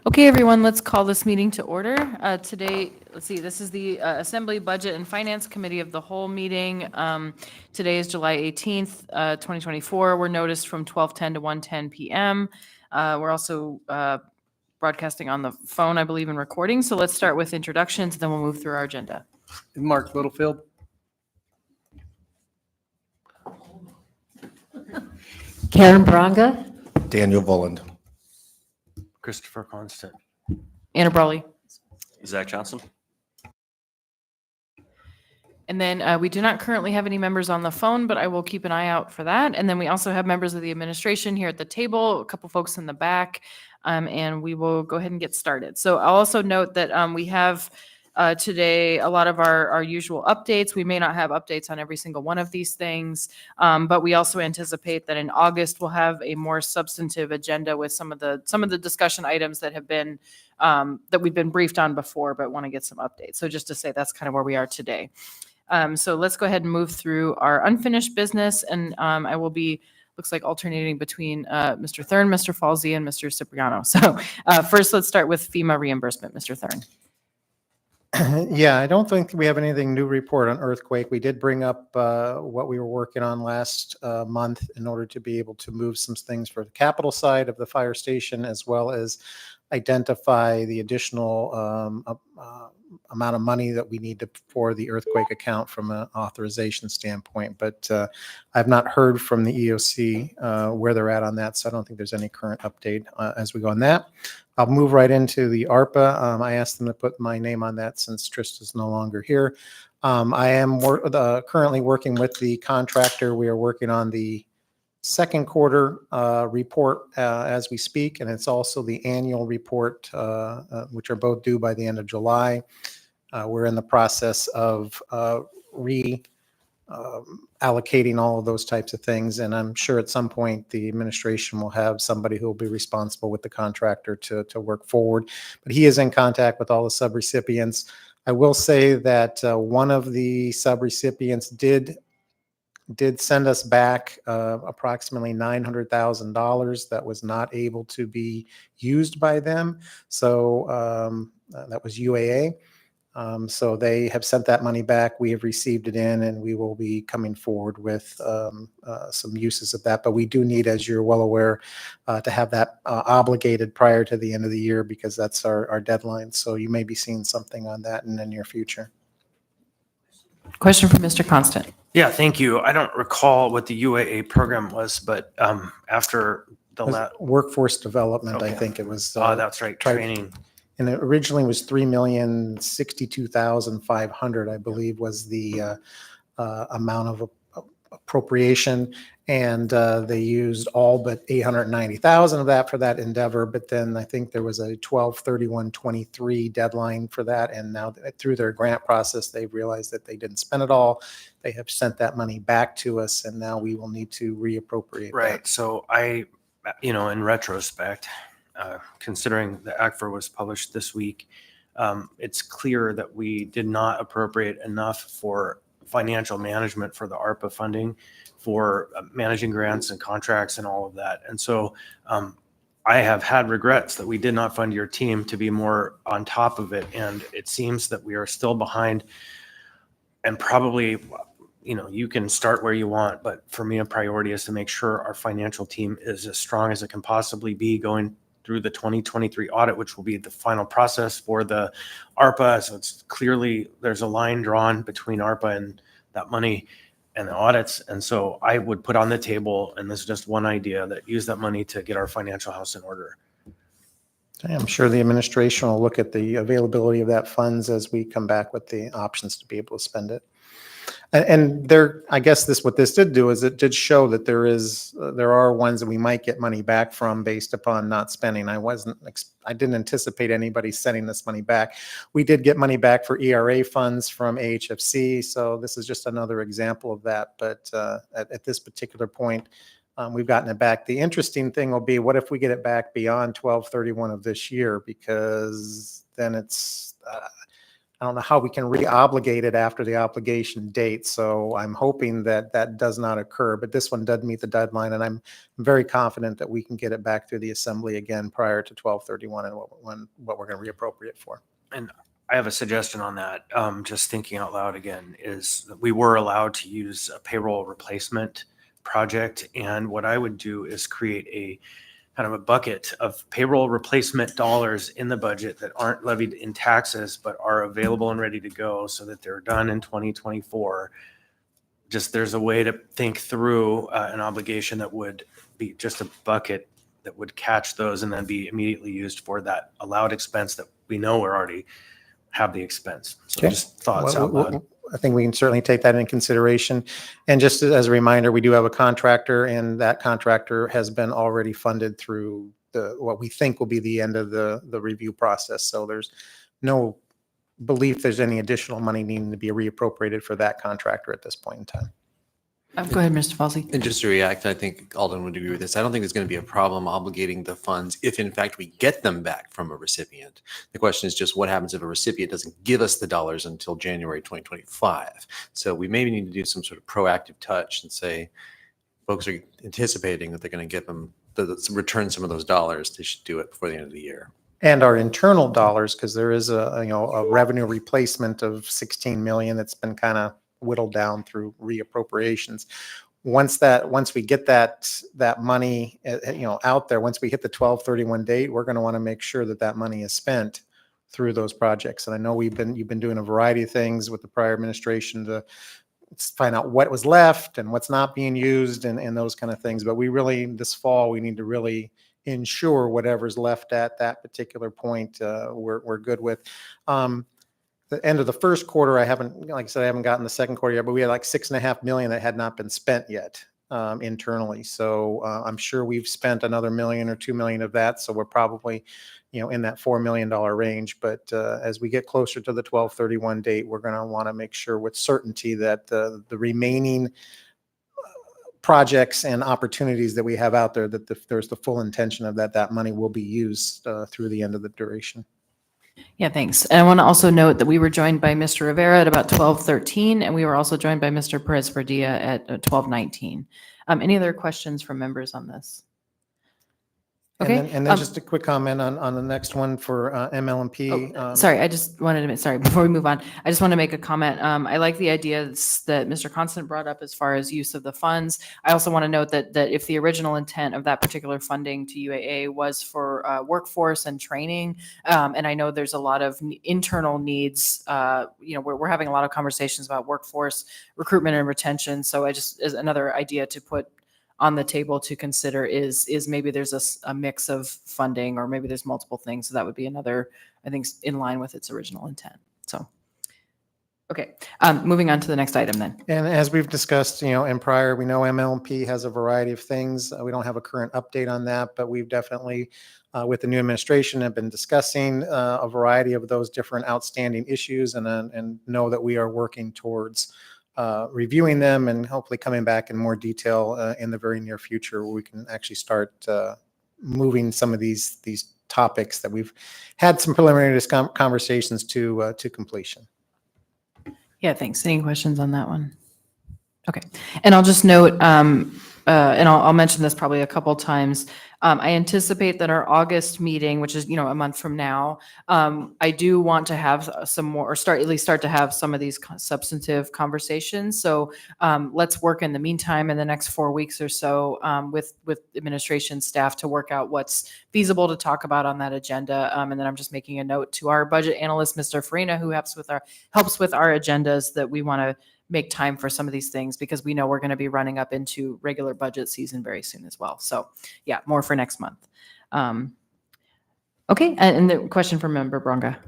Okay, everyone, let's call this meeting to order. Today, let's see, this is the Assembly Budget and Finance Committee of the whole meeting. Today is July 18th, 2024. We're noticed from 12:10 to 1:10 p.m. We're also broadcasting on the phone, I believe, and recording. So let's start with introductions, then we'll move through our agenda. Mark Littlefield. Karen Braga. Daniel Voland. Christopher Constant. Anna Brawley. Zach Johnson. And then we do not currently have any members on the phone, but I will keep an eye out for that. And then we also have members of the administration here at the table, a couple folks in the back, and we will go ahead and get started. So I'll also note that we have today a lot of our usual updates. We may not have updates on every single one of these things, but we also anticipate that in August we'll have a more substantive agenda with some of the discussion items that have been that we've been briefed on before, but want to get some updates. So just to say that's kind of where we are today. So let's go ahead and move through our unfinished business, and I will be, looks like, alternating between Mr. Thurn, Mr. Falsey, and Mr. Cipriano. So first, let's start with FEMA reimbursement. Mr. Thurn. Yeah, I don't think we have anything new report on earthquake. We did bring up what we were working on last month in order to be able to move some things for the capital side of the fire station, as well as identify the additional amount of money that we need for the earthquake account from an authorization standpoint. But I've not heard from the EOC where they're at on that, so I don't think there's any current update as we go on that. I'll move right into the ARPA. I asked them to put my name on that since Trista's no longer here. I am currently working with the contractor. We are working on the second quarter report as we speak, and it's also the annual report, which are both due by the end of July. We're in the process of allocating all of those types of things, and I'm sure at some point the administration will have somebody who will be responsible with the contractor to work forward. But he is in contact with all the subrecipients. I will say that one of the subrecipients did send us back approximately $900,000 that was not able to be used by them. So that was UAA. So they have sent that money back. We have received it in, and we will be coming forward with some uses of that. But we do need, as you're well aware, to have that obligated prior to the end of the year, because that's our deadline. So you may be seeing something on that in the near future. Question from Mr. Constant. Yeah, thank you. I don't recall what the UAA program was, but after the workforce development, Okay. I think it was. that's right, training. And it originally was $3,062,500, I believe, was the amount of appropriation, and they used all but $890,000 of that for that endeavor. But then I think there was a 12/31/23 deadline for that, and now through their grant process, they've realized that they didn't spend it all. They have sent that money back to us, and now we will need to reappropriate. Right. So in retrospect, considering the ACFR was published this week, it's clear that we did not appropriate enough for financial management for the ARPA funding, for managing grants and contracts and all of that. And so I have had regrets that we did not fund your team to be more on top of it. And it seems that we are still behind, and probably, you can start where you want, but for me, a priority is to make sure our financial team is as strong as it can possibly be going through the 2023 audit, which will be the final process for the ARPA. So it's clearly, there's a line drawn between ARPA and that money and the audits. And so I would put on the table, and this is just one idea, that use that money to get our financial house in order. I'm sure the administration will look at the availability of that funds as we come back with the options to be able to spend it. And there, I guess what this did do is it did show that there are ones that we might get money back from based upon not spending. I didn't anticipate anybody sending this money back. We did get money back for ERA funds from AHFC, so this is just another example of that. But at this particular point, we've gotten it back. The interesting thing will be, what if we get it back beyond 12/31 of this year? Because then it's I don't know how we can re-obligate it after the obligation date. So I'm hoping that that does not occur, but this one does meet the deadline, and I'm very confident that we can get it back through the assembly again prior to 12/31 and what we're going to reappropriate for. And I have a suggestion on that. Just thinking out loud again, is that we were allowed to use a payroll replacement project. And what I would do is create a kind of a bucket of payroll replacement dollars in the budget that aren't levied in taxes, but are available and ready to go so that they're done in 2024. Just there's a way to think through an obligation that would be just a bucket that would catch those and then be immediately used for that allowed expense that we know we're already have the expense. So Okay. just thoughts Well, out loud. I think we can certainly take that into consideration. And just as a reminder, we do have a contractor, and that contractor has been already funded through what we think will be the end of the review process. So there's no belief there's any additional money needing to be reappropriated for that contractor at this point in time. Go ahead, Mr. Falsey. And just to react, I think Alden would agree with this. I don't think there's going to be a problem obligating the funds if in fact we get them back from a recipient. The question is just what happens if a recipient doesn't give us the dollars until January 2025. So we maybe need to do some sort of proactive touch and say, folks are anticipating that they're going to get them, return some of those dollars. They should do it before the end of the year. And our internal dollars, because there is a revenue replacement of 16 million that's been kind of whittled down through reappropriations. Once we get that money, out there, once we hit the 12/31 date, we're going to want to make sure that that money is spent through those projects. And I know you've been doing a variety of things with the prior administration to find out what was left and what's not being used and those kind of things. But we really, this fall, we need to really ensure whatever's left at that particular point, we're good with. The end of the first quarter, I haven't gotten the second quarter yet, but we had like 6.5 million that had not been spent yet internally. So I'm sure we've spent another $1 million or $2 million of that. So we're probably, in that $4 million range. But as we get closer to the 12/31 date, we're going to want to make sure with certainty that the remaining projects and opportunities that we have out there, that there's the full intention of that money will be used through the end of the duration. Yeah, thanks. And I want to also note that we were joined by Mr. Rivera at about 12:13, and we were also joined by Mr. Perez Verdilla at 12:19. Any other questions from members on this? Okay. And then just a quick comment on the next one for ML&P. Sorry, I just wanted to, sorry, before we move on, I just want to make a comment. I like the ideas that Mr. Constant brought up as far as use of the funds. I also want to note that if the original intent of that particular funding to UAA was for workforce and training, and I know there's a lot of internal needs, we're having a lot of conversations about workforce recruitment and retention. So I just, as another idea to put on the table to consider is maybe there's a mix of funding, or maybe there's multiple things. So that would be another, I think, in line with its original intent. So, okay, moving on to the next item then. And as we've discussed, in prior, we know ML&P has a variety of things. We don't have a current update on that, but we've definitely, with the new administration, have been discussing a variety of those different outstanding issues, and know that we are working towards reviewing them and hopefully coming back in more detail in the very near future, where we can actually start moving some of these topics that we've had some preliminary conversations to completion. Yeah, thanks. Any questions on that one? Okay. And I'll just note, and I'll mention this probably a couple times. I anticipate that our August meeting, which is, a month from now, I do want to have some more, or start to have some of these substantive conversations. So let's work in the meantime in the next 4 weeks or so with administration staff to work out what's feasible to talk about on that agenda. And then I'm just making a note to our budget analyst, Mr. Farina, who helps with our agendas, that we want to make time for some of these things, because we know we're going to be running up into regular budget season very soon as well. So yeah, more for next month. Okay. And the question from Member Bronga.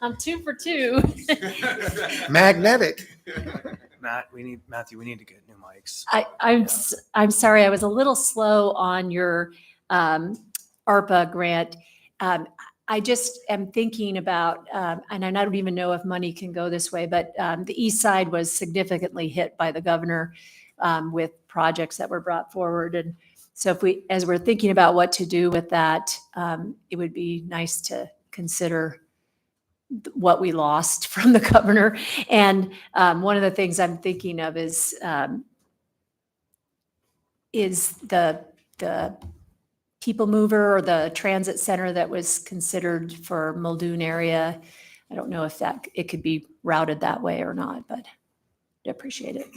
I'm 2 for 2. Magnetic. Matthew, we need to get new mics. I'm sorry, I was a little slow on your ARPA grant. I just am thinking about, and I don't even know if money can go this way, but the east side was significantly hit by the governor with projects that were brought forward. And So as we're thinking about what to do with that, it would be nice to consider what we lost from the governor. And one of the things I'm thinking of is the people mover or the transit center that was considered for Muldoon area. I don't know if it could be routed that way or not, but I appreciate it.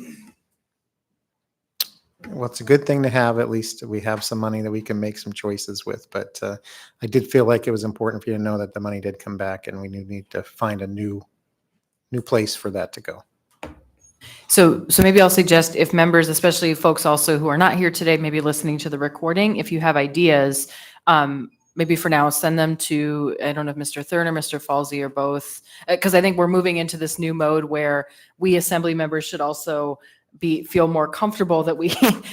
Well, it's a good thing to have. At least we have some money that we can make some choices with. But I did feel like it was important for you to know that the money did come back, and we need to find a new place for that to go. So maybe I'll suggest if members, especially folks also who are not here today, maybe listening to the recording, if you have ideas, maybe for now, send them to, I don't know if Mr. Thurn or Mr. Falsey or both, because I think we're moving into this new mode where we assembly members should also feel more comfortable that we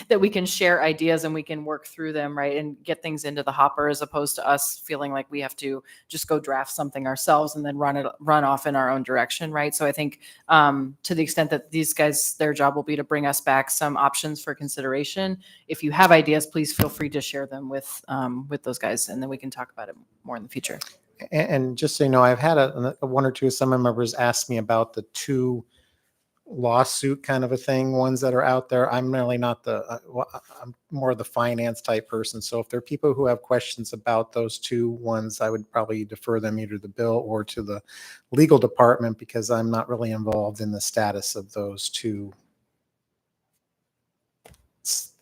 that we can share ideas and we can work through them, right, and get things into the hopper, as opposed to us feeling like we have to just go draft something ourselves and then run off in our own direction, right? So I think to the extent that these guys, their job will be to bring us back some options for consideration. If you have ideas, please feel free to share them with those guys, and then we can talk about it more in the future. And just so you know, I've had one or two of some members ask me about the two lawsuit kind of a thing, ones that are out there. I'm really not I'm more the finance type person. So if there are people who have questions about those two ones, I would probably defer them either to Bill or to the legal department, because I'm not really involved in the status of those two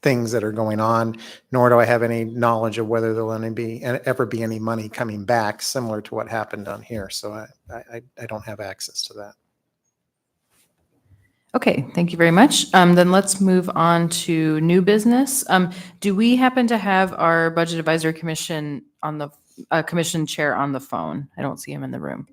things that are going on, nor do I have any knowledge of whether there'll ever be any money coming back similar to what happened on here. So I don't have access to that. Okay, thank you very much. Then let's move on to new business. Do we happen to have our Budget Advisory Commission on the commission chair on the phone? I don't see him in the room.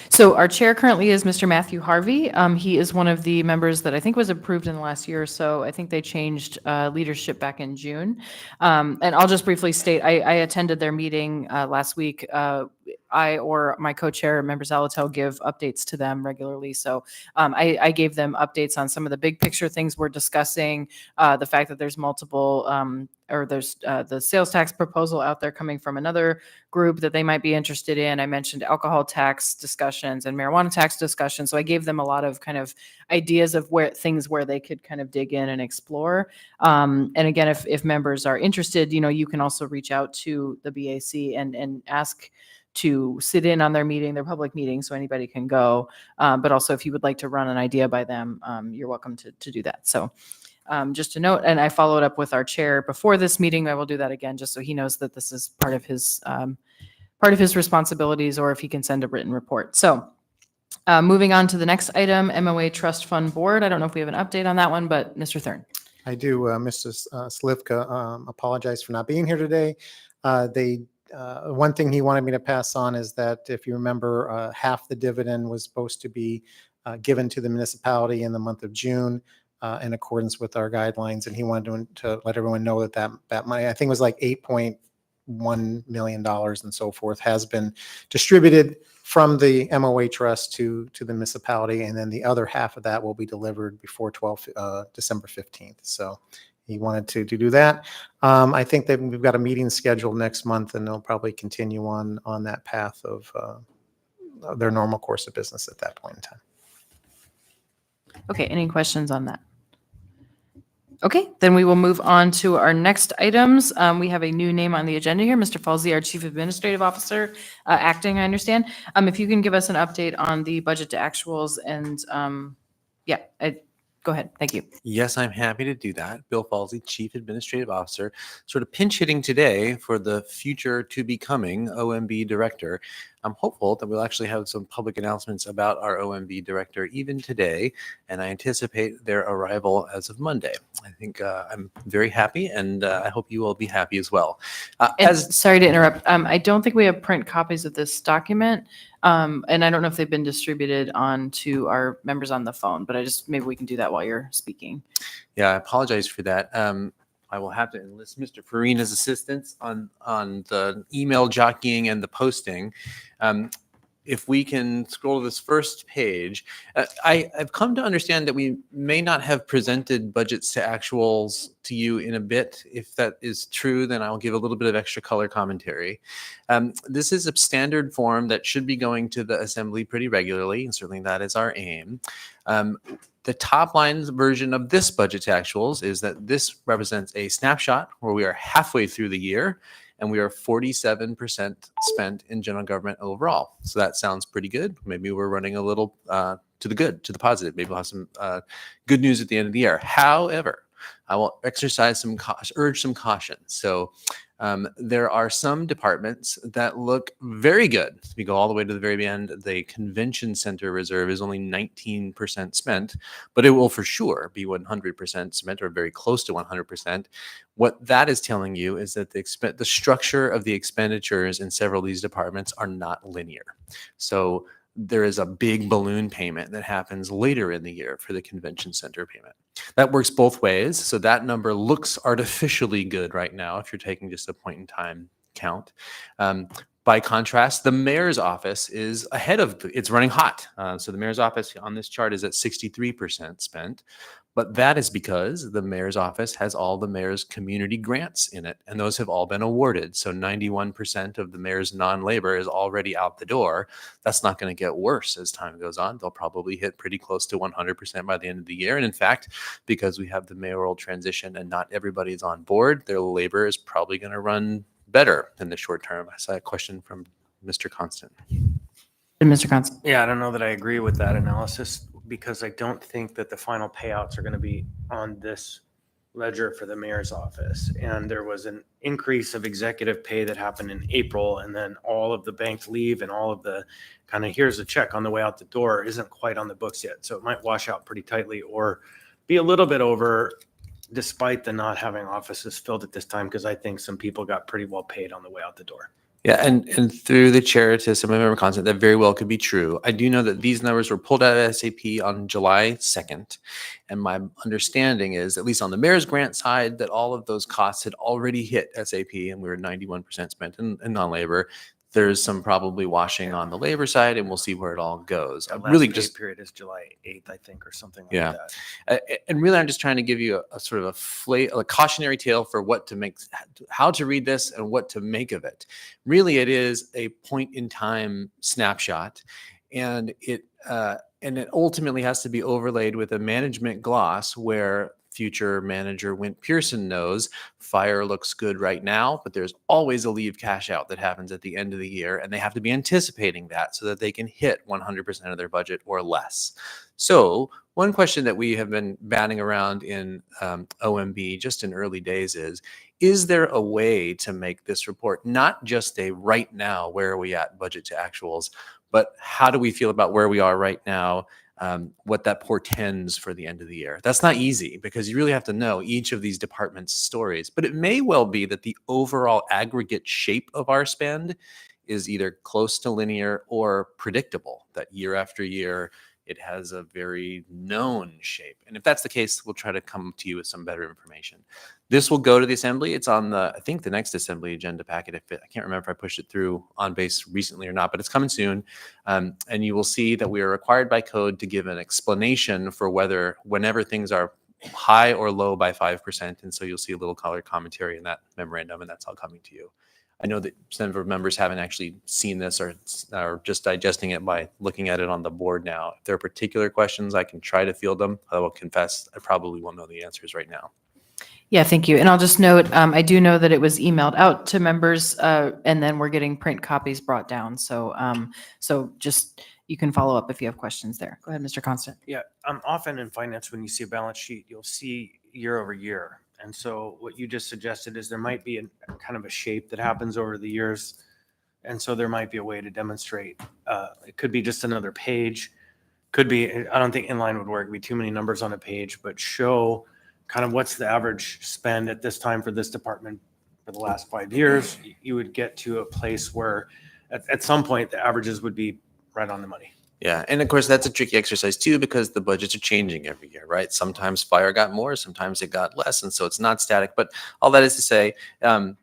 So our chair currently is Mr. Matthew Harvey. He is one of the members that I think was approved in the last year or so. I think they changed leadership back in June. And I'll just briefly state, I attended their meeting last week. I or my co-chair, Member Zalatel, give updates to them regularly. So I gave them updates on some of the big picture things we're discussing, the fact that there's multiple or there's the sales tax proposal out there coming from another group that they might be interested in. I mentioned alcohol tax discussions and marijuana tax discussions. So I gave them a lot of kind of ideas of where they could kind of dig in and explore. And again, if members are interested, you can also reach out to the BAC and ask to sit in on their meeting, their public meeting, so anybody can go. But also, if you would like to run an idea by them, you're welcome to do that. So just a note, and I followed up with our chair before this meeting. I will do that again, just so he knows that this is part of his responsibilities, or if he can send a written report. So moving on to the next item, MOA Trust Fund Board. I don't know if we have an update on that one, but Mr. Thurn. I do. Mr. Slivka apologized for not being here today. One thing he wanted me to pass on is that, if you remember, half the dividend was supposed to be given to the municipality in the month of June in accordance with our guidelines. And he wanted to let everyone know that money, I think it was like $8.1 million and so forth, has been distributed from the MOA trust to the municipality. And then the other half of that will be delivered before December 15th. So he wanted to do that. I think that we've got a meeting scheduled next month, and they'll probably continue on that path of their normal course of business at that point in time. Okay, any questions on that? Okay, then we will move on to our next items. We have a new name on the agenda here, Mr. Falsey, our Chief Administrative Officer, acting, I understand. If you can give us an update on the budget to actuals and, go ahead. Thank you. Yes, I'm happy to do that. Bill Falsey, Chief Administrative Officer, sort of pinch hitting today for the future to becoming OMB Director. I'm hopeful that we'll actually have some public announcements about our OMB Director even today, and I anticipate their arrival as of Monday. I think I'm very happy, and I hope you will be happy as well. Sorry to interrupt. I don't think we have print copies of this document, and I don't know if they've been distributed on to our members on the phone, but maybe we can do that while you're speaking. Yeah, I apologize for that. I will have to enlist Mr. Farina's assistance on the email jockeying and the posting. if we can scroll to this first page, I've come to understand that we may not have presented budgets to actuals to you in a bit. If that is true, then I'll give a little bit of extra color commentary. This is a standard form that should be going to the assembly pretty regularly, and certainly that is our aim. The top line version of this budget to actuals is that this represents a snapshot where we are halfway through the year and we are 47% spent in general government overall. So that sounds pretty good. Maybe we're running a little to the good, to the positive. Maybe we'll have some good news at the end of the year. However, I will exercise urge some caution. So there are some departments that look very good. We go all the way to the very end. The convention center reserve is only 19% spent, but it will for sure be 100% spent or very close to 100%. What that is telling you is that the structure of the expenditures in several of these departments are not linear. So there is a big balloon payment that happens later in the year for the convention center payment. That works both ways. So that number looks artificially good right now if you're taking just a point in time count. By contrast, the mayor's office is ahead of, it's running hot. So the mayor's office on this chart is at 63% spent. But that is because the mayor's office has all the mayor's community grants in it, and those have all been awarded. So 91% of the mayor's non-labor is already out the door. That's not going to get worse as time goes on. They'll probably hit pretty close to 100% by the end of the year. And in fact, because we have the mayoral transition and not everybody's on board, their labor is probably going to run better in the short term. I saw a question from Mr. Constant. Mr. Constant. Yeah, I don't know that I agree with that analysis because I don't think that the final payouts are going to be on this ledger for the mayor's office. And there was an increase of executive pay that happened in April, and then all of the banked leave and all of the kind of here's a check on the way out the door isn't quite on the books yet. So it might wash out pretty tightly or be a little bit over despite the not having offices filled at this time, because I think some people got pretty well paid on the way out the door. Yeah, and through the chair to some member Constant, that very well could be true. I do know that these numbers were pulled out of SAP on July 2nd. And my understanding is, at least on the mayor's grant side, that all of those costs had already hit SAP and we were 91% spent in non-labor. There's some probably washing on the labor side, and we'll see where it all goes. That Really last just pay period is July 8th, I think, or something like Yeah. that. And really, I'm just trying to give you a sort of a cautionary tale for what to make, how to read this and what to make of it. Really, it is a point in time snapshot, and it ultimately has to be overlaid with a management gloss where future manager Wint Pearson knows fire looks good right now, but there's always a leave cash out that happens at the end of the year, and they have to be anticipating that so that they can hit 100% of their budget or less. So one question that we have been batting around in OMB just in early days is there a way to make this report not just a right now, where are we at budget to actuals, but how do we feel about where we are right now, what that portends for the end of the year? That's not easy because you really have to know each of these departments' stories. But it may well be that the overall aggregate shape of our spend is either close to linear or predictable, that year after year, it has a very known shape. And if that's the case, we'll try to come to you with some better information. This will go to the assembly. It's on the, I think, the next assembly agenda packet. I can't remember if I pushed it through on base recently or not, but it's coming soon. And you will see that we are required by code to give an explanation for whenever things are high or low by 5%. And so you'll see a little color commentary in that memorandum, and that's all coming to you. I know that some of our members haven't actually seen this or are just digesting it by looking at it on the board now. If there are particular questions, I can try to field them. I will confess, I probably won't know the answers right now. Yeah, thank you. And I'll just note, I do know that it was emailed out to members, and then we're getting print copies brought down. So, just you can follow up if you have questions there. Go ahead, Mr. Constant. Yeah, often in finance, when you see a balance sheet, you'll see year over year. And so what you just suggested is there might be a kind of a shape that happens over the years. And so there might be a way to demonstrate. It could be just another page. Could be, I don't think inline would work. It'd be too many numbers on a page, but show kind of what's the average spend at this time for this department for the last 5 years. You would get to a place where at some point the averages would be right on the money. Yeah, and of course that's a tricky exercise too because the budgets are changing every year, right? Sometimes fire got more, sometimes it got less, and so it's not static. But all that is to say, we're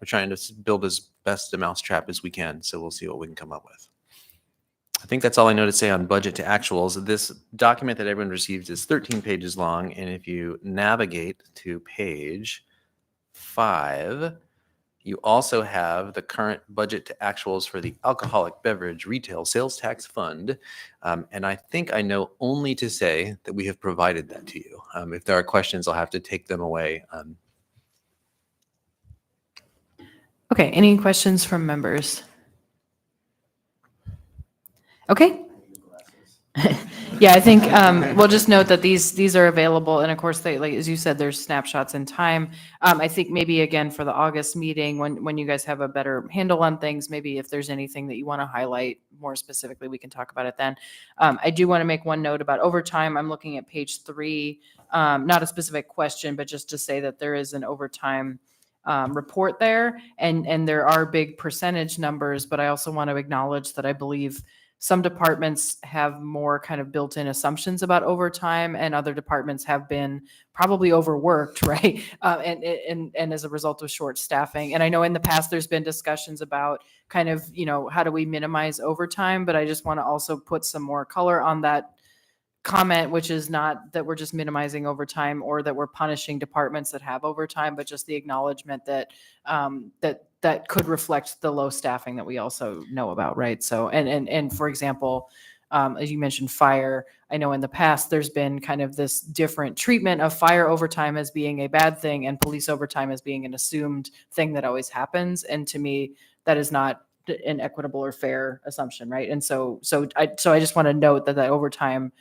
trying to build as best a mousetrap as we can, so we'll see what we can come up with. I think that's all I know to say on budget to actuals. This document that everyone receives is 13 pages long, and if you navigate to page 5, you also have the current budget to actuals for the Alcoholic Beverage Retail Sales Tax Fund. And I think I know only to say that we have provided that to you. If there are questions, I'll have to take them away. Okay, any questions from members? Okay. Yeah, I think we'll just note that these are available, and of course, they, like as you said, there's snapshots in time. I think maybe again for the August meeting, when you guys have a better handle on things, maybe if there's anything that you want to highlight more specifically, we can talk about it then. I do want to make one note about overtime. I'm looking at page 3, not a specific question, but just to say that there is an overtime report there, and there are big percentage numbers, but I also want to acknowledge that I believe some departments have more kind of built-in assumptions about overtime, and other departments have been probably overworked, right? And as a result of short staffing. And I know in the past there's been discussions about kind of, how do we minimize overtime? But I just want to also put some more color on that comment, which is not that we're just minimizing overtime or that we're punishing departments that have overtime, but just the acknowledgement that that could reflect the low staffing that we also know about, right? So, and for example, as you mentioned, fire, I know in the past there's been kind of this different treatment of fire overtime as being a bad thing and police overtime as being an assumed thing that always happens. And to me, that is not an equitable or fair assumption, right? And so I just want to note that overtime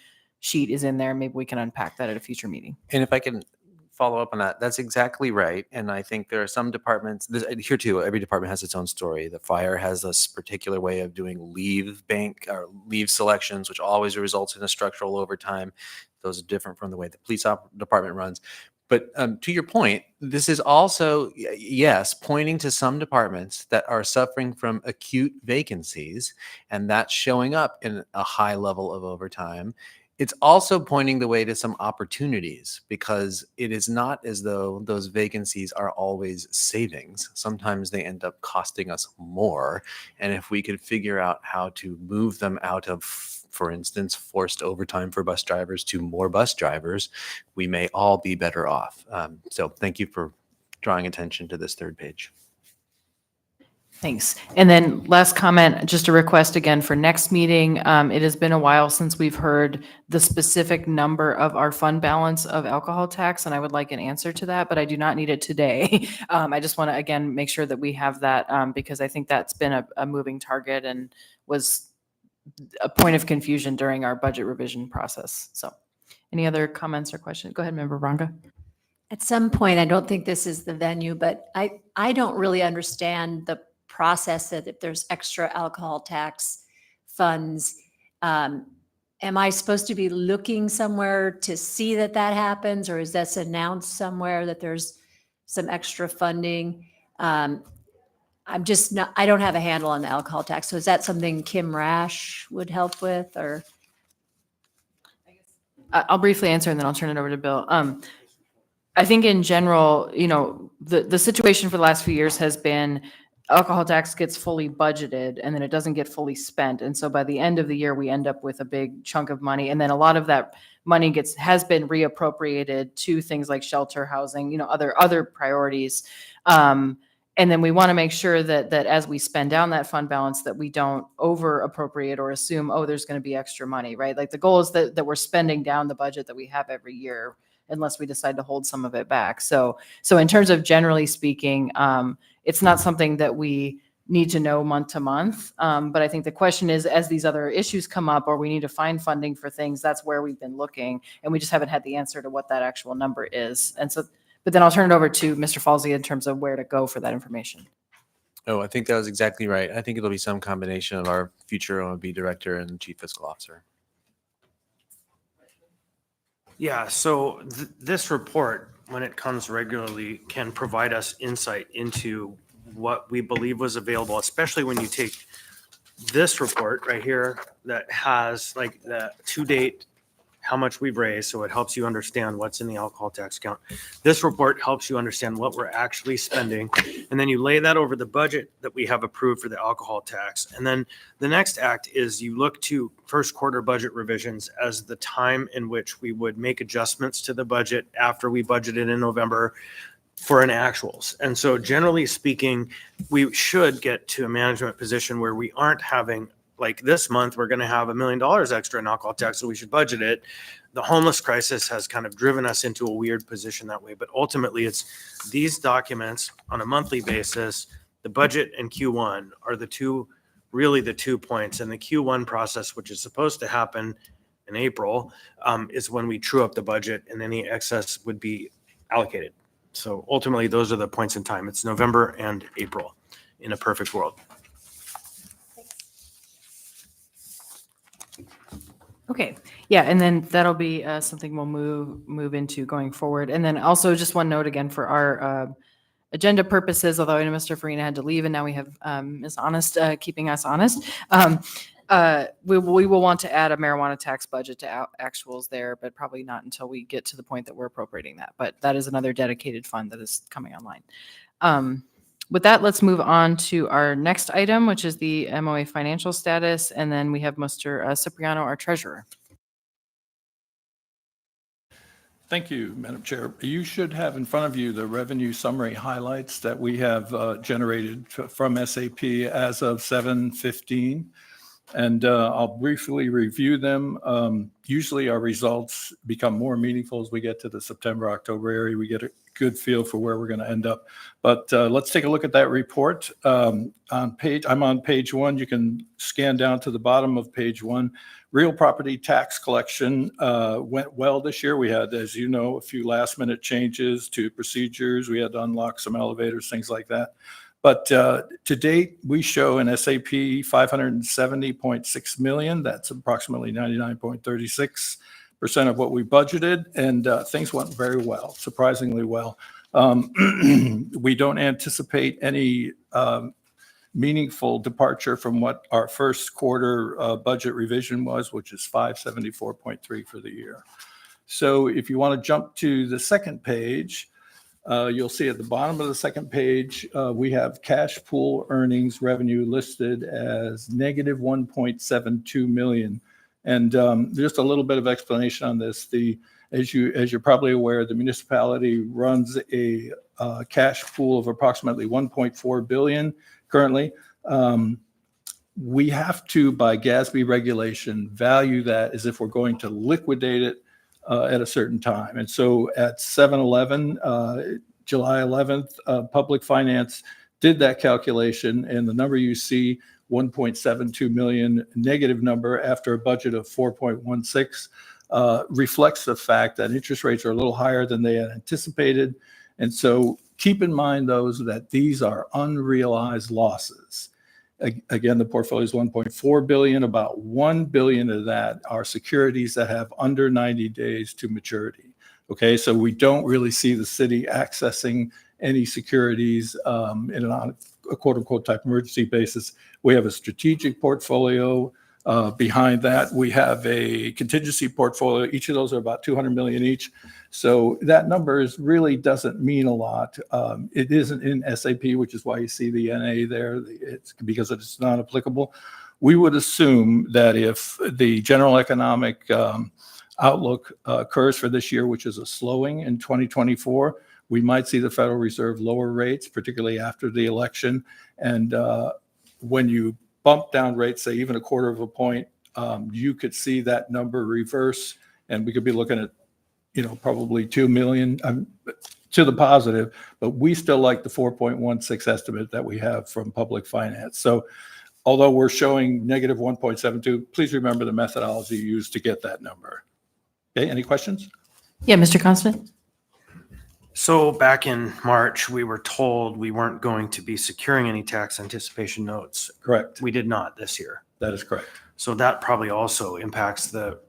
sheet is in there. Maybe we can unpack that at a future meeting. And if I can follow up on that, that's exactly right. And I think there are some departments, here too, every department has its own story. The fire has this particular way of doing leave bank or leave selections, which always results in a structural overtime. Those are different from the way the police department runs. But to your point, this is also, yes, pointing to some departments that are suffering from acute vacancies, and that's showing up in a high level of overtime. It's also pointing the way to some opportunities, because it is not as though those vacancies are always savings. Sometimes they end up costing us more. And if we could figure out how to move them out of, for instance, forced overtime for bus drivers to more bus drivers, we may all be better off. So thank you for drawing attention to this third page. Thanks. And then last comment, just a request again for next meeting. It has been a while since we've heard the specific number of our fund balance of alcohol tax, and I would like an answer to that, but I do not need it today. I just want to, again, make sure that we have that because I think that's been a moving target and was a point of confusion during our budget revision process. So any other comments or questions? Go ahead, Member Ranga. At some point, I don't think this is the venue, but I don't really understand the process that if there's extra alcohol tax funds, am I supposed to be looking somewhere to see that happens, or is this announced somewhere that there's some extra funding? I'm just not, I don't have a handle on the alcohol tax. So is that something Kim Rash would help with, or? I'll briefly answer and then I'll turn it over to Bill. I think in general, the situation for the last few years has been alcohol tax gets fully budgeted and then it doesn't get fully spent. And so by the end of the year, we end up with a big chunk of money. And then a lot of that money has been reappropriated to things like shelter, housing, other priorities. And then we want to make sure that as we spend down that fund balance, that we don't over appropriate or assume, there's going to be extra money, right? Like the goal is that we're spending down the budget that we have every year, unless we decide to hold some of it back. So in terms of generally speaking, it's not something that we need to know month to month. But I think the question is, as these other issues come up or we need to find funding for things, that's where we've been looking. And we just haven't had the answer to what that actual number is. And so, but then I'll turn it over to Mr. Falsey in terms of where to go for that information. Oh, I think that was exactly right. I think it'll be some combination of our future OMB director and chief fiscal officer. Yeah, so this report, when it comes regularly, can provide us insight into what we believe was available, especially when you take this report right here that has like the to-date how much we've raised, so it helps you understand what's in the alcohol tax account. This report helps you understand what we're actually spending. And then you lay that over the budget that we have approved for the alcohol tax. And then the next act is you look to first quarter budget revisions as the time in which we would make adjustments to the budget after we budgeted in November for an actuals. And so generally speaking, we should get to a management position where we aren't having, like this month, we're going to have $1 million extra in alcohol tax, so we should budget it. The homeless crisis has kind of driven us into a weird position that way. But ultimately, it's these documents on a monthly basis. The budget and Q1 are really the 2 points. And the Q1 process, which is supposed to happen in April, is when we true up the budget and any excess would be allocated. So ultimately, those are the points in time. It's November and April in a perfect world. Okay, yeah, and then that'll be something we'll move into going forward. And then also just one note again for our agenda purposes, although I know Mr. Farina had to leave and now we have Ms. Honest keeping us honest. We will want to add a marijuana tax budget to actuals there, but probably not until we get to the point that we're appropriating that. But that is another dedicated fund that is coming online. With that, let's move on to our next item, which is the MOA financial status. And then we have Mr. Cipriano, our treasurer. Thank you, Madam Chair. You should have in front of you the revenue summary highlights that we have generated from SAP as of 7/15. And I'll briefly review them. Usually our results become more meaningful as we get to the September, October area. We get a good feel for where we're going to end up. But let's take a look at that report. I'm on page 1. You can scan down to the bottom of page 1. Real property tax collection went well this year. We had, as you know, a few last minute changes to procedures. We had to unlock some elevators, things like that. But to date, we show an SAP 570.6 million. That's approximately 99.36% of what we budgeted, and things went very well, surprisingly well. We don't anticipate any meaningful departure from what our first quarter budget revision was, which is 574.3 for the year. So if you want to jump to the second page, you'll see at the bottom of the second page, we have cash pool earnings revenue listed as negative 1.72 million. And just a little bit of explanation on this. As you're probably aware, the municipality runs a cash pool of approximately 1.4 billion currently. We have to, by GASB regulation, value that as if we're going to liquidate it at a certain time. And so at 7/11, July 11th, Public Finance did that calculation, and the number you see, 1.72 million negative number after a budget of 4.16, reflects the fact that interest rates are a little higher than they had anticipated. And so keep in mind that these are unrealized losses. Again, the portfolio is 1.4 billion. About 1 billion of that are securities that have under 90 days to maturity. Okay, so we don't really see the city accessing any securities in a quote unquote type emergency basis. We have a strategic portfolio. Behind that, we have a contingency portfolio. Each of those are about 200 million each. So that number really doesn't mean a lot. It isn't in SAP, which is why you see the NA there. It's because it's not applicable. We would assume that if the general economic outlook occurs for this year, which is a slowing in 2024, we might see the Federal Reserve lower rates, particularly after the election. And when you bump down rates, say even a quarter of a point, you could see that number reverse, and we could be looking at, probably 2 million to the positive, but we still like the 4.16 estimate that we have from Public Finance. So although we're showing negative 1.72, please remember the methodology used to get that number. Okay, any questions? Yeah, Mr. Constant? So back in March, we were told we weren't going to be securing any tax anticipation notes. Correct. We did not this year. That is correct. So that probably also impacts that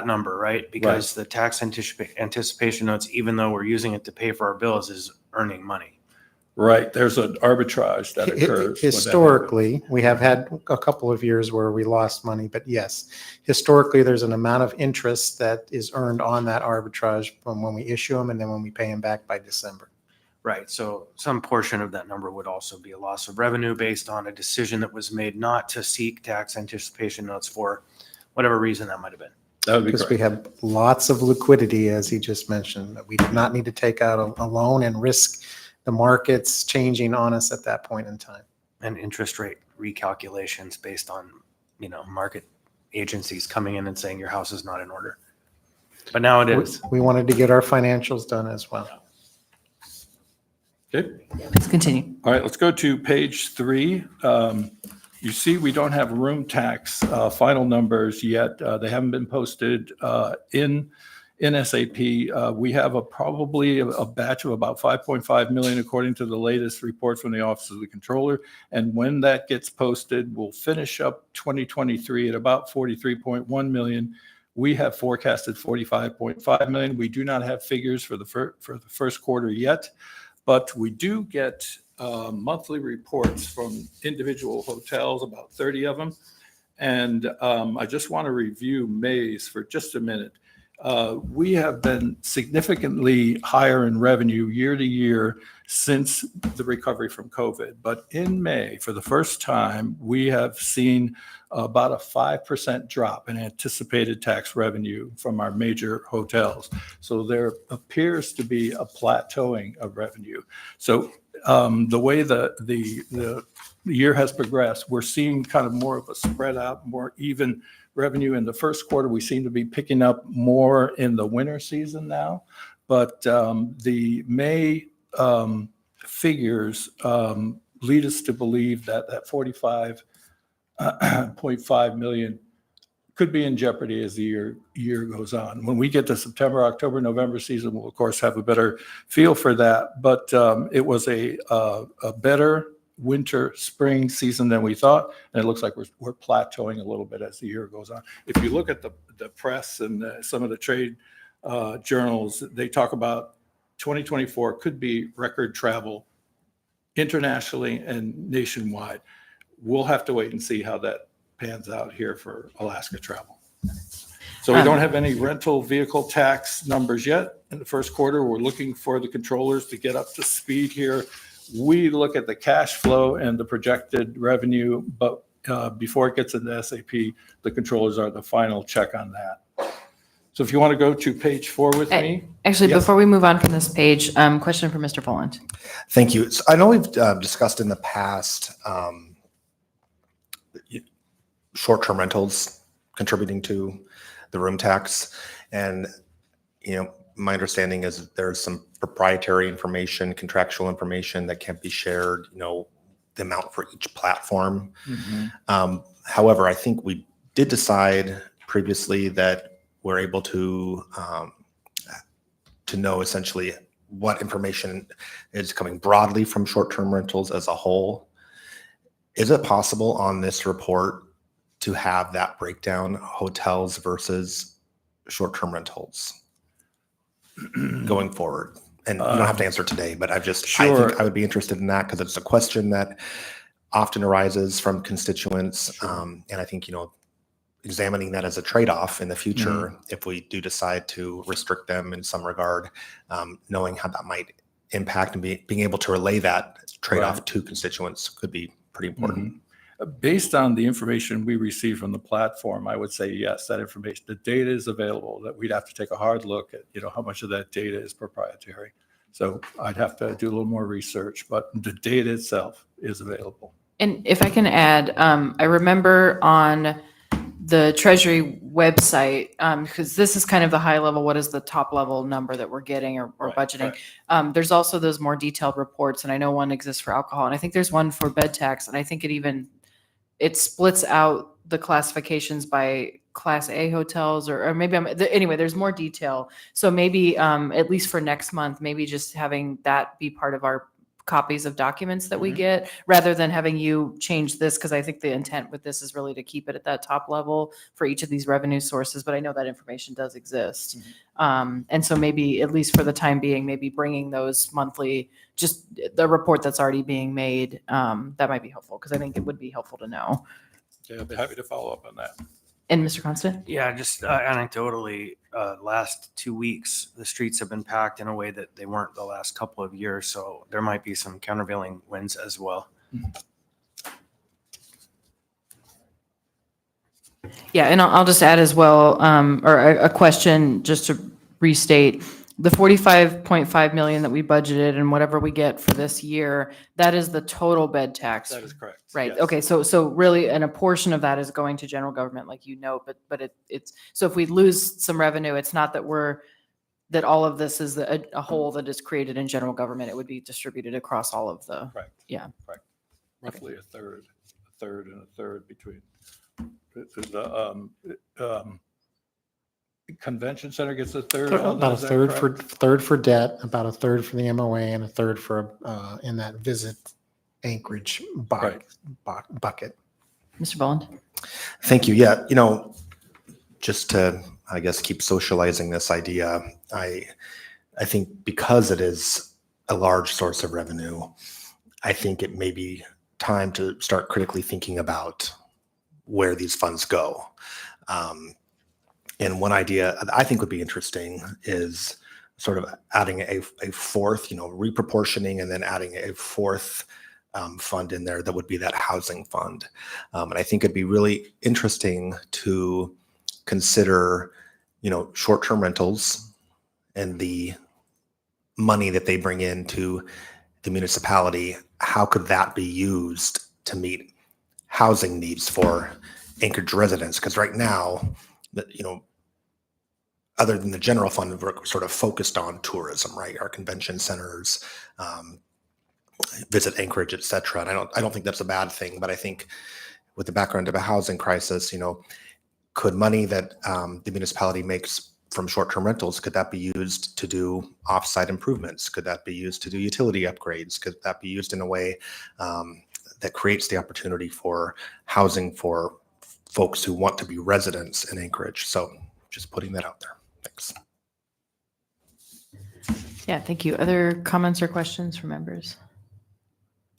number, right? Because the tax anticipation notes, even though we're using it to pay for our bills, is earning money. Right, there's an arbitrage that occurs. when that happens. Historically, we have had a couple of years where we lost money, but yes, historically, there's an amount of interest that is earned on that arbitrage from when we issue them and then when we pay them back by December. Right. So some portion of that number would also be a loss of revenue based on a decision that was made not to seek tax anticipation notes for whatever reason that might have been. That would be Because we great. have lots of liquidity, as he just mentioned, that we do not need to take out a loan and risk the markets changing on us at that point in time. And interest rate recalculations based on, market agencies coming in and saying your house is not in order. But now it is. We wanted to get our financials done as well. Okay. Please continue. All right, let's go to page 3. You see, we don't have room tax final numbers yet. They haven't been posted in SAP. We have probably a batch of about 5.5 million according to the latest report from the Office of the Controller. And when that gets posted, we'll finish up 2023 at about 43.1 million. We have forecasted 45.5 million. We do not have figures for the first quarter yet, but we do get monthly reports from individual hotels, about 30 of them. And I just want to review May's for just a minute. We have been significantly higher in revenue year to year since the recovery from COVID. But in May, for the first time, we have seen about a 5% drop in anticipated tax revenue from our major hotels. So there appears to be a plateauing of revenue. So the way the year has progressed, we're seeing kind of more of a spread out, more even revenue in the first quarter. We seem to be picking up more in the winter season now, but the May figures lead us to believe that that 45.5 million could be in jeopardy as the year goes on. When we get to September, October, November season, we'll of course have a better feel for that. But it was a better winter, spring season than we thought, and it looks like we're plateauing a little bit as the year goes on. If you look at the press and some of the trade journals, they talk about 2024 could be record travel internationally and nationwide. We'll have to wait and see how that pans out here for Alaska travel. So we don't have any rental vehicle tax numbers yet in the first quarter. We're looking for the controllers to get up to speed here. We look at the cash flow and the projected revenue, but before it gets into SAP, the controllers are the final check on that. So if you want to go to page 4 with me. Actually, Yes. before we move on from this page, question for Mr. Poland. Thank you. So I know we've discussed in the past short-term rentals contributing to the room tax. And, my understanding is there's some proprietary information, contractual information that can't be shared, the amount for each platform. However, I think we did decide previously that we're able to know essentially what information is coming broadly from short-term rentals as a whole. Is it possible on this report to have that breakdown, hotels versus short-term rentals going forward? And you don't have to answer today, but I Sure. think I would be interested in that because it's a question that often arises from constituents. And I think, examining that as a trade-off in the future, if we do decide to restrict them in some regard, knowing how that might impact and being able to relay that trade-off to constituents could be pretty important. Based on the information we receive from the platform, I would say yes, that information, the data is available, that we'd have to take a hard look at, how much of that data is proprietary. So I'd have to do a little more research, but the data itself is available. And if I can add, I remember on the Treasury website, because this is kind of the high level, what is the top level number that we're getting or Right, budgeting? There's also those more detailed reports, and I know one exists for alcohol, and I think there's one for bed tax, and I think it splits out the classifications by Class A hotels, or maybe anyway, there's more detail. So maybe, at least for next month, maybe just having that be part of our copies of documents that we get, rather than having you change this, because I think the intent with this is really to keep it at that top level for each of these revenue sources, but I know that information does exist. And so maybe, at least for the time being, maybe bringing those monthly, just the report that's already being made, that might be helpful, because I think it would be helpful to know. Yeah, I'd be happy to follow up on that. And Mr. Constant? Yeah, just anecdotally, last 2 weeks, the streets have been packed in a way that they weren't the last couple of years. So there might be some countervailing winds as well. Yeah, and I'll just add as well, or a question, just to restate, the 45.5 million that we budgeted and whatever we get for this year, that is the total bed tax. That is correct. Right, Yes. okay, so really, and a portion of that is going to general government, like you know, but it's, so if we lose some revenue, it's not that all of this is a hole that is created in general government, it would be distributed across all of the, Correct. Yeah. Correct. Roughly a third and a third between the convention center gets a third. About a is that third for debt, about a third for the MOA, and a third for in that Visit Anchorage Right. bucket. Mr. Boland? Thank you. Yeah, just to, I guess, keep socializing this idea, I think because it is a large source of revenue, I think it may be time to start critically thinking about where these funds go. And one idea I think would be interesting is sort of adding a fourth, reproportioning and then adding a fourth fund in there that would be that housing fund. And I think it'd be really interesting to consider, short-term rentals and the money that they bring into the municipality. How could that be used to meet housing needs for Anchorage residents? Because right now, other than the general fund, we're sort of focused on tourism, right? Our convention centers, Visit Anchorage, et cetera. And I don't think that's a bad thing, but I think with the background of a housing crisis, could money that the municipality makes from short-term rentals, could that be used to do off-site improvements? Could that be used to do utility upgrades? Could that be used in a way that creates the opportunity for housing for folks who want to be residents in Anchorage? So just putting that out there. Thanks. Yeah, thank you. Other comments or questions from members?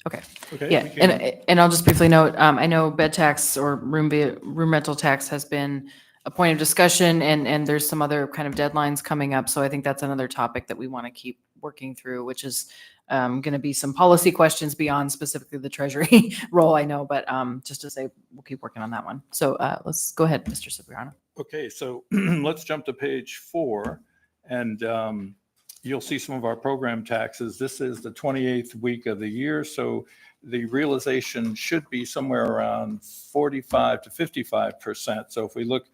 Okay. Okay, Yeah, we can- and I'll just briefly note, I know bed tax or room rental tax has been a point of discussion, and there's some other kind of deadlines coming up. So I think that's another topic that we want to keep working through, which is going to be some policy questions beyond specifically the Treasury role, I know, but just to say, we'll keep working on that one. So let's go ahead, Mr. Cipriano. Okay, so let's jump to page 4, and you'll see some of our program taxes. This is the 28th week of the year, so the realization should be somewhere around 45 to 55%. So if we look,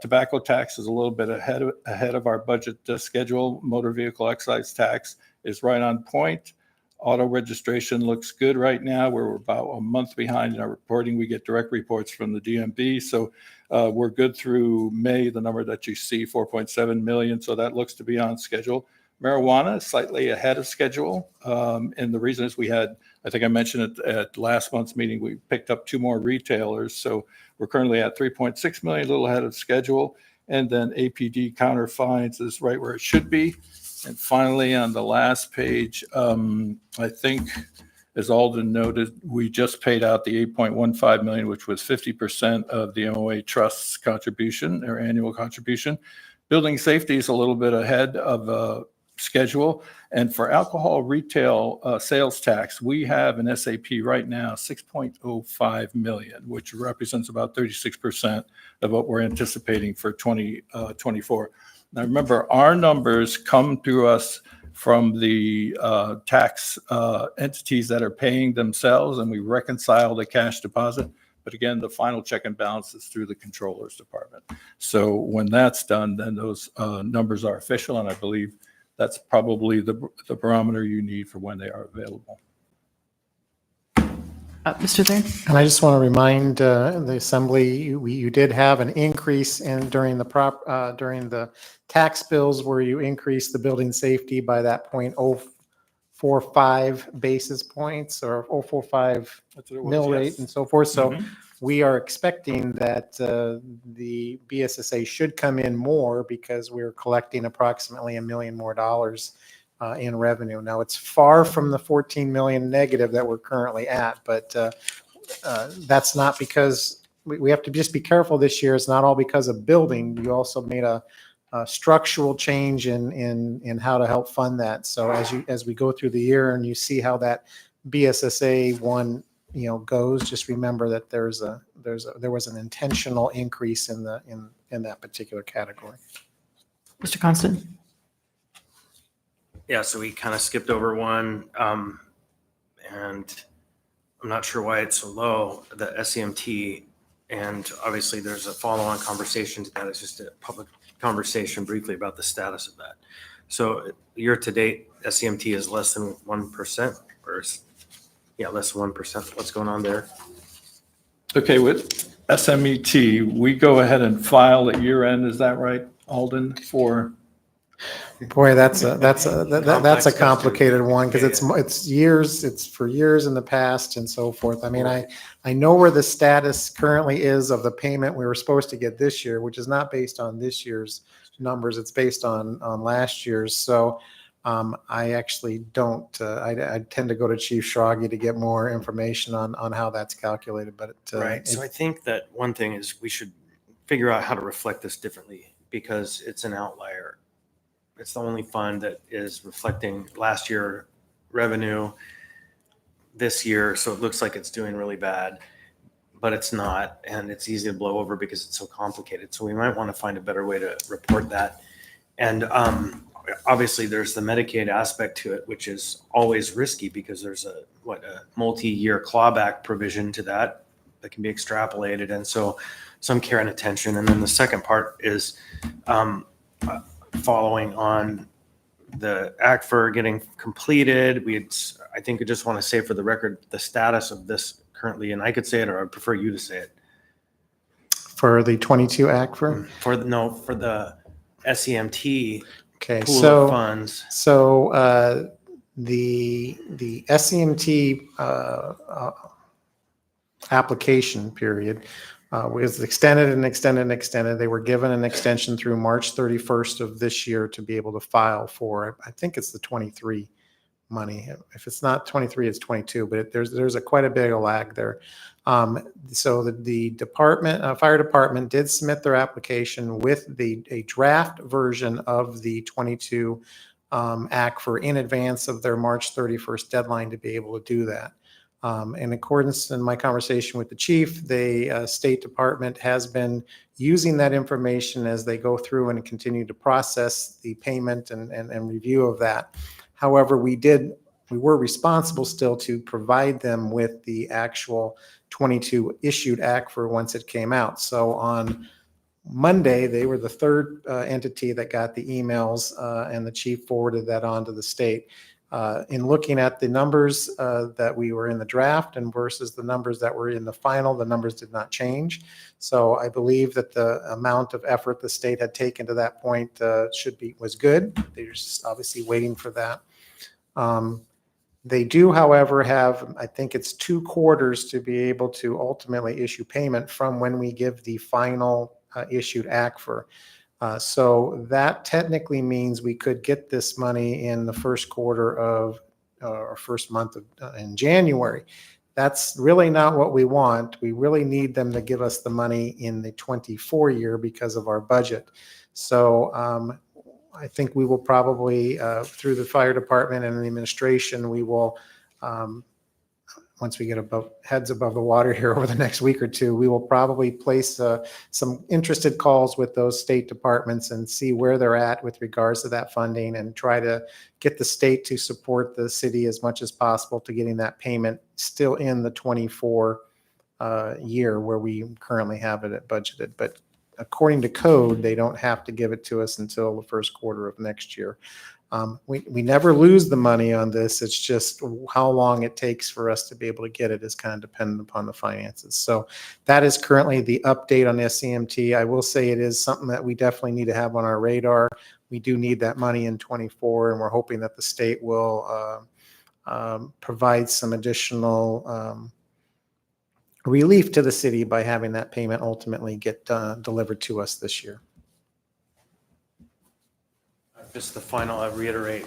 tobacco tax is a little bit ahead of our budget schedule. Motor vehicle excise tax is right on point. Auto registration looks good right now. We're about a month behind in our reporting. We get direct reports from the DMV. So we're good through May, the number that you see, 4.7 million. So that looks to be on schedule. Marijuana is slightly ahead of schedule. And the reason is I think I mentioned it at last month's meeting, we picked up 2 more retailers. So we're currently at 3.6 million, a little ahead of schedule. And then APD counter fines is right where it should be. And finally, on the last page, I think, as Alden noted, we just paid out the 8.15 million, which was 50% of the MOA Trust's contribution, their annual contribution. Building safety is a little bit ahead of schedule. And for alcohol retail sales tax, we have an SAP right now, 6.05 million, which represents about 36% of what we're anticipating for 2024. Now, remember, our numbers come to us from the tax entities that are paying themselves, and we reconcile the cash deposit. But again, the final check and balance is through the controller's department. So when that's done, then those numbers are official, and I believe that's probably the barometer you need for when they are available. Mr. Thurn? And I just want to remind the Assembly, you did have an increase during the tax bills where you increased the building safety by that 0.04 0.45 basis points or 0.45 That's what it was, mill rate yes. and so forth. So Mhm. we are expecting that the BSSA should come in more because we're collecting approximately $1 million more in revenue. Now, it's far from the 14 million negative that we're currently at, but that's not because we have to just be careful this year. It's not all because of building. You also made a structural change in how to help fund that. So as we go through the year and you see how that BSSA one goes, just remember that there was an intentional increase in that particular category. Mr. Constant? Yeah, so we kind of skipped over one, and I'm not sure why it's so low, the SEMT, and obviously there's a follow-on conversation to that. It's just a public conversation briefly about the status of that. So year-to-date, SEMT is less than 1%, less than 1%. What's going on there? Okay, with SMET, we go ahead and file at year end, is that right, Alden, for? Boy, that's a Complex question. complicated one because Yeah. it's for years in the past and so forth. I mean, I know where the status currently is of the payment we were supposed to get this year, which is not based on this year's numbers. It's based on last year's. So I actually don't. I tend to go to Chief Schrage to get more information on how that's calculated. But Right. So I think that one thing is we should figure out how to reflect this differently because it's an outlier. It's the only fund that is reflecting last year revenue this year. So it looks like it's doing really bad, but it's not. And it's easy to blow over because it's so complicated. So we might want to find a better way to report that. And obviously there's the Medicaid aspect to it, which is always risky because there's a multi-year clawback provision to that can be extrapolated. And so some care and attention. And then the second part is following on the ACFR getting completed. I think I just want to say for the record, the status of this currently, and I could say it, or I'd prefer you to say it. for the 22 ACFR. For the SEMT Okay, pool so of funds. So the SEMT application period was extended and extended and extended. They were given an extension through March 31st of this year to be able to file for, I think it's the 23 money. If it's not 23, it's 22, but there's quite a bit of lag there. So the department, fire department did submit their application with a draft version of the 22 ACFR in advance of their March 31st deadline to be able to do that. In accordance in my conversation with the chief, the State Department has been using that information as they go through and continue to process the payment and review of that. However, we were responsible still to provide them with the actual 22 issued ACFR once it came out. So on Monday, they were the third entity that got the emails, and the chief forwarded that on to the state. In looking at the numbers that we were in the draft and versus the numbers that were in the final, the numbers did not change. So I believe that the amount of effort the state had taken to that point was good. They're just obviously waiting for that. They do, however, have, I think it's 2 quarters to be able to ultimately issue payment from when we give the final issued ACFR. So that technically means we could get this money in the first quarter of or first month in January. That's really not what we want. We really need them to give us the money in the 24 year because of our budget. So I think we will probably, through the fire department and the administration, we will, once we get heads above the water here over the next week or two, we will probably place some interested calls with those state departments and see where they're at with regards to that funding and try to get the state to support the city as much as possible to getting that payment still in the 24 year where we currently have it budgeted. But according to code, they don't have to give it to us until the first quarter of next year. We never lose the money on this. It's just how long it takes for us to be able to get it is kind of dependent upon the finances. So that is currently the update on SEMT. I will say it is something that we definitely need to have on our radar. We do need that money in 24, and we're hoping that the state will provide some additional relief to the city by having that payment ultimately get delivered to us this year. Just the final, I reiterate,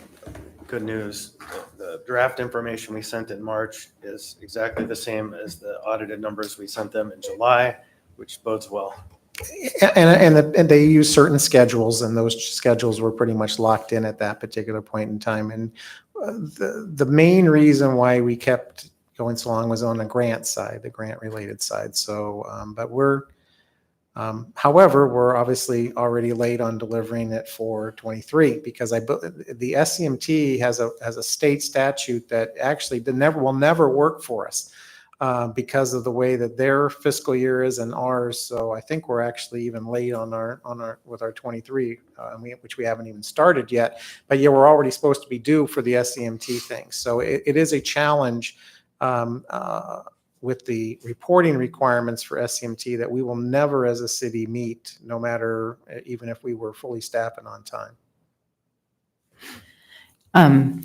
good news. The draft information we sent in March is exactly the same as the audited numbers we sent them in July, which bodes well. And they use certain schedules, and those schedules were pretty much locked in at that particular point in time. And the main reason why we kept going so long was on the grant side, the grant related side. So, but however, we're obviously already late on delivering it for 23 because the SCMT has a state statute that actually will never work for us because of the way that their fiscal year is and ours. So I think we're actually even late on our 23, which we haven't even started yet. But yeah, we're already supposed to be due for the SCMT thing. So it is a challenge with the reporting requirements for SCMT that we will never as a city meet, no matter, even if we were fully staffed and on time.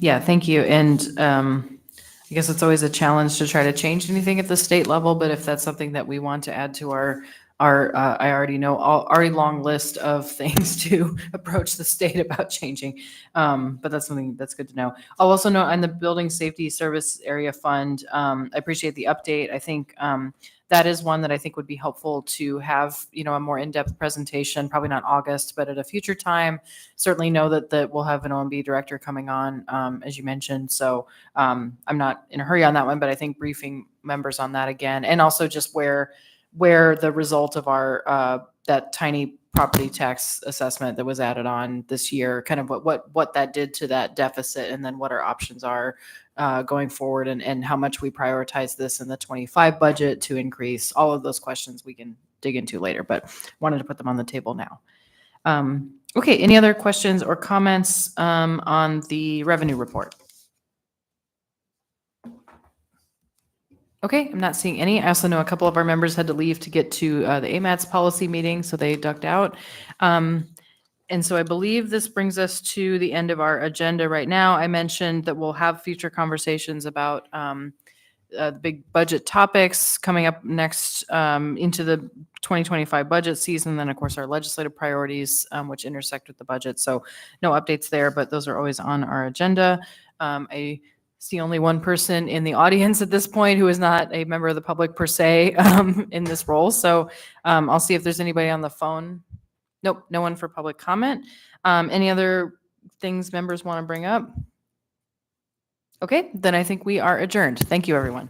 Yeah, thank you. And I guess it's always a challenge to try to change anything at the state level, but if that's something that we want to add to our I already know, already long list of things to approach the state about changing. But that's something that's good to know. I'll also note on the Building Safety Service Area Fund, I appreciate the update. I think that is one that I think would be helpful to have, a more in-depth presentation, probably not August, but at a future time. Certainly know that we'll have an OMB director coming on, as you mentioned. So I'm not in a hurry on that one, but I think briefing members on that again, and also just where the result of our that tiny property tax assessment that was added on this year, kind of what that did to that deficit, and then what our options are going forward, and how much we prioritize this in the 25 budget to increase. All of those questions we can dig into later, but wanted to put them on the table now. Okay, any other questions or comments on the revenue report? Okay, I'm not seeing any. I also know a couple of our members had to leave to get to the AMATS policy meeting, so they ducked out. And so I believe this brings us to the end of our agenda right now. I mentioned that we'll have future conversations about the big budget topics coming up next into the 2025 budget season. Then, of course, our legislative priorities, which intersect with the budget. So no updates there, but those are always on our agenda. I see only one person in the audience at this point who is not a member of the public per se in this role. So I'll see if there's anybody on the phone. Nope, no one for public comment. Any other things members want to bring up? Okay, then I think we are adjourned. Thank you, everyone.